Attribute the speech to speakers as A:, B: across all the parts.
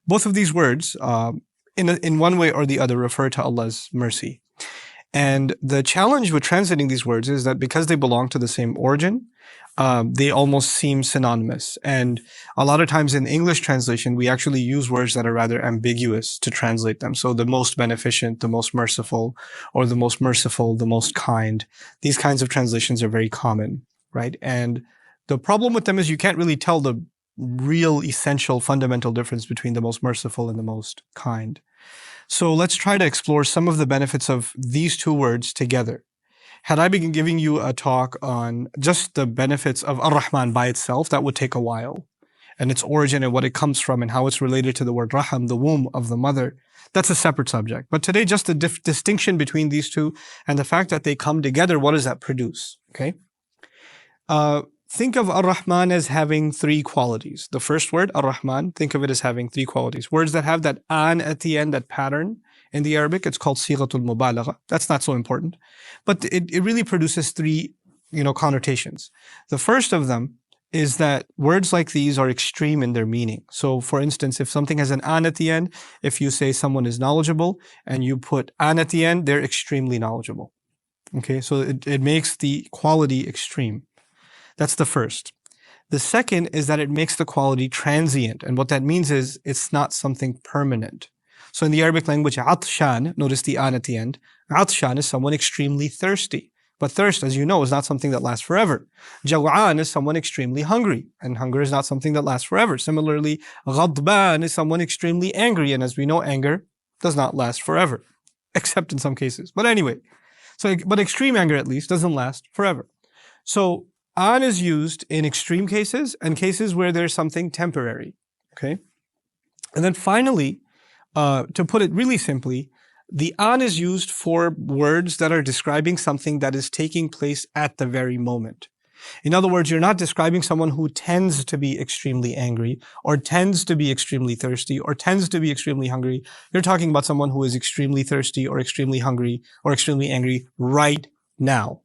A: both of these words, in one way or the other, refer to Allah's mercy. And the challenge with translating these words is that because they belong to the same origin, they almost seem synonymous. And a lot of times in English translation, we actually use words that are rather ambiguous to translate them. So the most beneficent, the most merciful, or the most merciful, the most kind. These kinds of translations are very common, right? And the problem with them is you can't really tell the real essential fundamental difference between the most merciful and the most kind. So let's try to explore some of the benefits of these two words together. Had I been giving you a talk on just the benefits of Ar-Rahman by itself, that would take a while. And its origin and what it comes from and how it's related to the word Raham, the womb of the mother, that's a separate subject. But today, just the distinction between these two and the fact that they come together, what does that produce? Okay. Think of Ar-Rahman as having three qualities. The first word, Ar-Rahman, think of it as having three qualities. Words that have that an at the end, that pattern in the Arabic, it's called Sighatul Mubalagha. That's not so important. But it really produces three, connotations. The first of them is that words like these are extreme in their meaning. So for instance, if something has an an at the end, if you say someone is knowledgeable and you put an at the end, they're extremely knowledgeable. Okay, so it makes the quality extreme. That's the first. The second is that it makes the quality transient. And what that means is it's not something permanent. So in the Arabic language, atshan, notice the an at the end. Atshan is someone extremely thirsty. But thirst, as you know, is not something that lasts forever. Jaw'an is someone extremely hungry. And hunger is not something that lasts forever. Similarly, ghadban is someone extremely angry. And as we know, anger does not last forever. Except in some cases. But anyway, but extreme anger at least doesn't last forever. So an is used in extreme cases and cases where there's something temporary, okay? And then finally, to put it really simply, the an is used for words that are describing something that is taking place at the very moment. In other words, you're not describing someone who tends to be extremely angry or tends to be extremely thirsty or tends to be extremely hungry. You're talking about someone who is extremely thirsty or extremely hungry or extremely angry right now.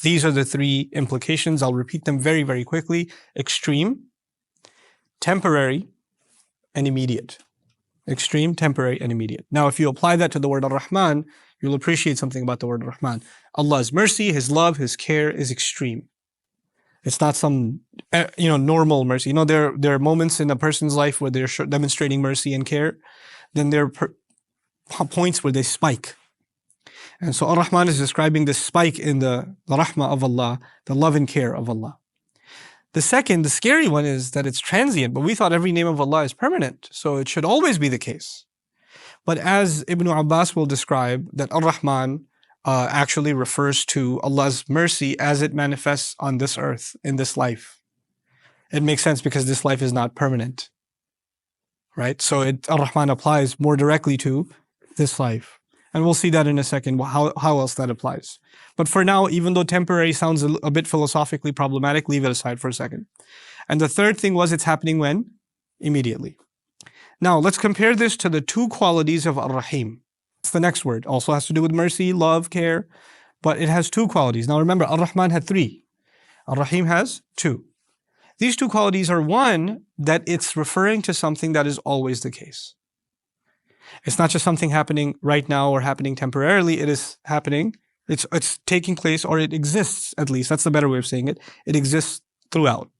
A: These are the three implications. I'll repeat them very, very quickly. Extreme, temporary, and immediate. Extreme, temporary, and immediate. Now, if you apply that to the word Ar-Rahman, you'll appreciate something about the word Ar-Rahman. Allah's mercy, His love, His care is extreme. It's not some, normal mercy. There are moments in a person's life where they're demonstrating mercy and care. Then there are points where they spike. And so Ar-Rahman is describing the spike in the rahmah of Allah, the love and care of Allah. The second, the scary one, is that it's transient, but we thought every name of Allah is permanent, so it should always be the case. But as Ibn Abbas will describe, that Ar-Rahman actually refers to Allah's mercy as it manifests on this earth, in this life. It makes sense because this life is not permanent, right? So Ar-Rahman applies more directly to this life. And we'll see that in a second, how else that applies. But for now, even though temporary sounds a bit philosophically problematic, leave it aside for a second. And the third thing was, it's happening when? Immediately. Now, let's compare this to the two qualities of Ar-Rahim. It's the next word. Also has to do with mercy, love, care, but it has two qualities. Now remember, Ar-Rahman had three. Ar-Rahim has two. These two qualities are, one, that it's referring to something that is always the case. It's not just something happening right now or happening temporarily. It is happening. It's taking place, or it exists, at least. That's the better way of saying it. It exists throughout.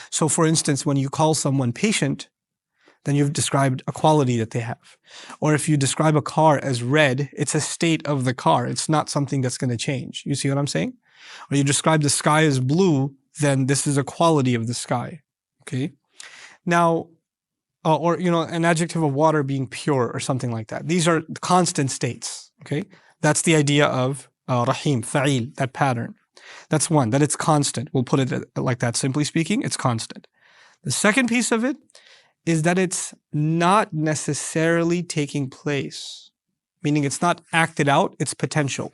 A: So for instance, when you call someone patient, then you've described a quality that they have. Or if you describe a car as red, it's a state of the car. It's not something that's going to change. You see what I'm saying? Or you describe the sky as blue, then this is a quality of the sky. Okay? Now, an adjective of water being pure or something like that. These are constant states, okay? That's the idea of Rahim, Fa'il, that pattern. That's one, that it's constant. We'll put it like that, simply speaking, it's constant. The second piece of it is that it's not necessarily taking place, meaning it's not acted out, it's potential.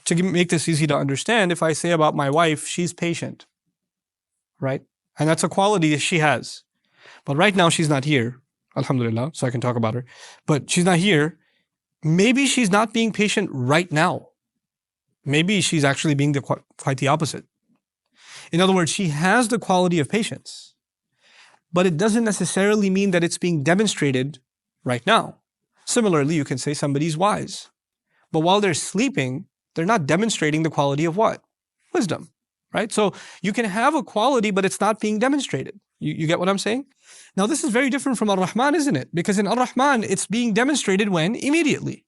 A: To make this easy to understand, if I say about my wife, she's patient, right? And that's a quality that she has. But right now she's not here, alhamdulillah, so I can talk about her. But she's not here. Maybe she's not being patient right now. Maybe she's actually being quite the opposite. In other words, she has the quality of patience. but it doesn't necessarily mean that it's being demonstrated right now. Similarly, you can say somebody's wise, but while they're sleeping, they're not demonstrating the quality of what? Wisdom, right? So you can have a quality, but it's not being demonstrated. You get what I'm saying? Now, this is very different from Ar-Rahman, isn't it? Because in Ar-Rahman, it's being demonstrated when? Immediately.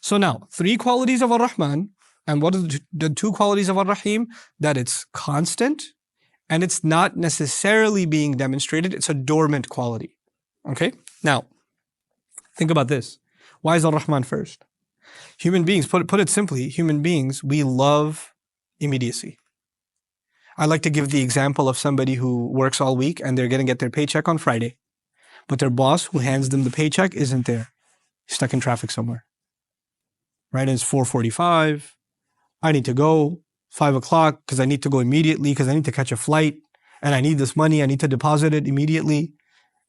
A: So now, 3 qualities of Ar-Rahman, and what are the 2 qualities of Ar-Rahim? That it's constant, and it's not necessarily being demonstrated. It's a dormant quality. Okay? Now, think about this. Why is Ar-Rahman first? Human beings, put it simply, human beings, we love immediacy. I like to give the example of somebody who works all week and they're going to get their paycheck on Friday, but their boss who hands them the paycheck isn't there. He's stuck in traffic somewhere. Right? And it's 4:45. I need to go 5 o'clock because I need to go immediately because I need to catch a flight and I need this money. I need to deposit it immediately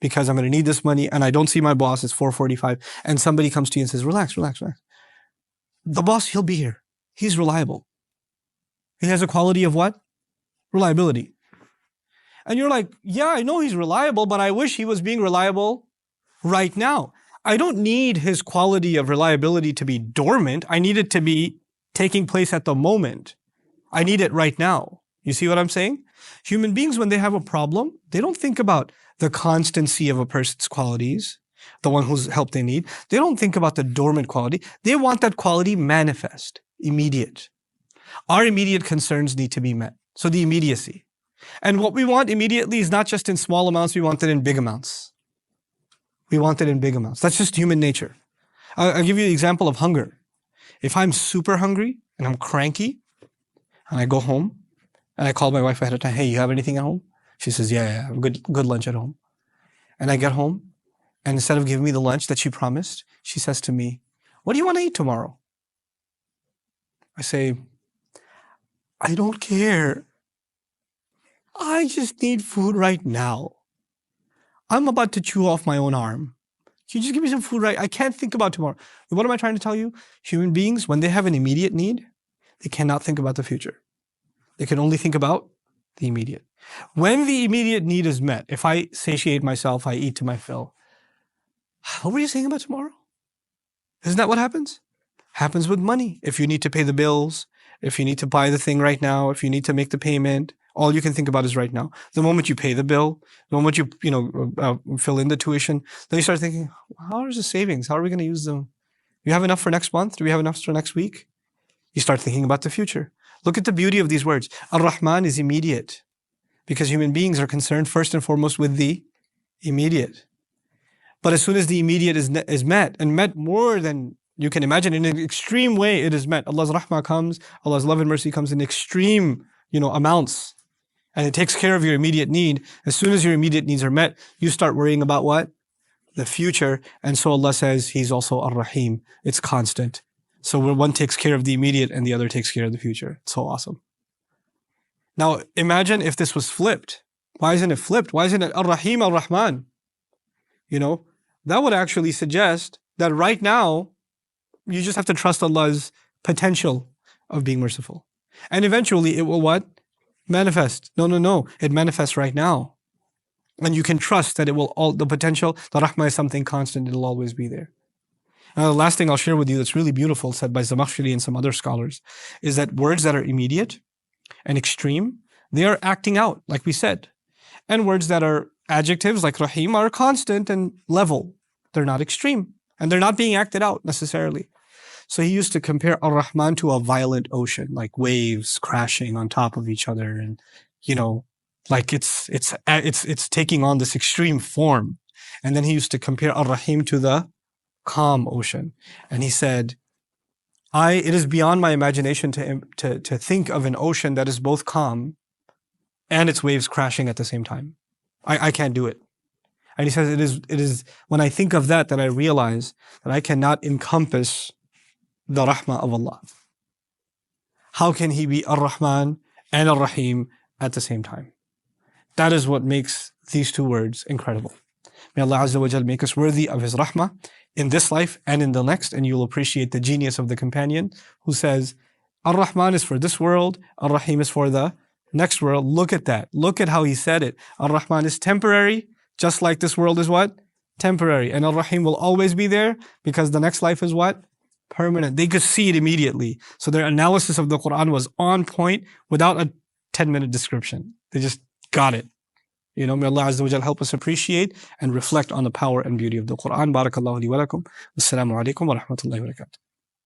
A: because I'm going to need this money, and I don't see my boss. It's 4:45 and somebody comes to you and says, relax, relax, relax. The boss, he'll be here. He's reliable. He has a quality of what? Reliability. And you're like, yeah, I know he's reliable, but I wish he was being reliable right now. I don't need his quality of reliability to be dormant. I need it to be taking place at the moment. I need it right now. You see what I'm saying? Human beings, when they have a problem, they don't think about the constancy of a person's qualities, the one whose help they need. They don't think about the dormant quality. They want that quality manifest, immediate. Our immediate concerns need to be met. So the immediacy. And what we want immediately is not just in small amounts, we want it in big amounts. We want it in big amounts. That's just human nature. I'll give you the example of hunger. If I'm super hungry and I'm cranky and I go home and I call my wife ahead of time, hey, you have anything at home? She says, yeah, I have good lunch at home. And I get home and instead of giving me the lunch that she promised, she says to me, what do you want to eat tomorrow? I say, I don't care. I just need food right now. I'm about to chew off my own arm. Can you just give me some food right? I can't think about tomorrow. What am I trying to tell you? Human beings, when they have an immediate need, they cannot think about the future. They can only think about the immediate. When the immediate need is met, if I satiate myself, I eat to my fill. What were you saying about tomorrow? Isn't that what happens? Happens with money. If you need to pay the bills, if you need to buy the thing right now, if you need to make the payment, all you can think about is right now. The moment you pay the bill, the moment you fill in the tuition, then you start thinking, how is the savings? How are we going to use them? Do you have enough for next month? Do we have enough for next week? You start thinking about the future. Look at the beauty of these words. Ar-Rahman is immediate because human beings are concerned first and foremost with the immediate. But as soon as the immediate is met, and met more than you can imagine, in an extreme way it is met. Allah's rahmah comes, Allah's love and mercy comes in extreme, amounts. And it takes care of your immediate need. As soon as your immediate needs are met, you start worrying about what? The future. And so Allah says He's also Ar-Rahim. It's constant. So where one takes care of the immediate and the other takes care of the future. It's so awesome. Now imagine if this was flipped. Why isn't it flipped? Why isn't it Ar-Rahim, Ar-Rahman? That would actually suggest that right now, you just have to trust Allah's potential of being merciful. And eventually it will what? Manifest. No. It manifests right now. And you can trust that it will the potential, the rahmah is something constant, it'll always be there. Now the last thing I'll share with you that's really beautiful, said by Zamakhshari and some other scholars, is that words that are immediate and extreme, they are acting out, like we said. And words that are adjectives like Rahim are constant and level. They're not extreme. And they're not being acted out necessarily. So he used to compare Ar-Rahman to a violent ocean, like waves crashing on top of each other, and like it's taking on this extreme form. And then he used to compare Ar-Rahim to the calm ocean, and he said, it is beyond my imagination to think of an ocean that is both calm and its waves crashing at the same time. I can't do it. And he says it is when I think of that I realize that I cannot encompass the rahmah of Allah. How can He be Ar-Rahman and Ar-Rahim at the same time? That is what makes these two words incredible. May Allah Azza wa Jal make us worthy of His rahmah in this life and in the next, and you'll appreciate the genius of the companion who says, Ar-Rahman is for this world, Ar-Rahim is for the Next world, look at that. Look at how he said it. Ar-Rahman is temporary, just like this world is what? Temporary. And Ar-Rahim will always be there because the next life is what? Permanent. They could see it immediately. So their analysis of the Quran was on point without a 10-minute description. They just got it. You know, may Allah Azza wa Jal help us appreciate and reflect on the power and beauty of the Quran. Barakallahu li wa lakum. Assalamu alaikum wa rahmatullahi wa barakatuh.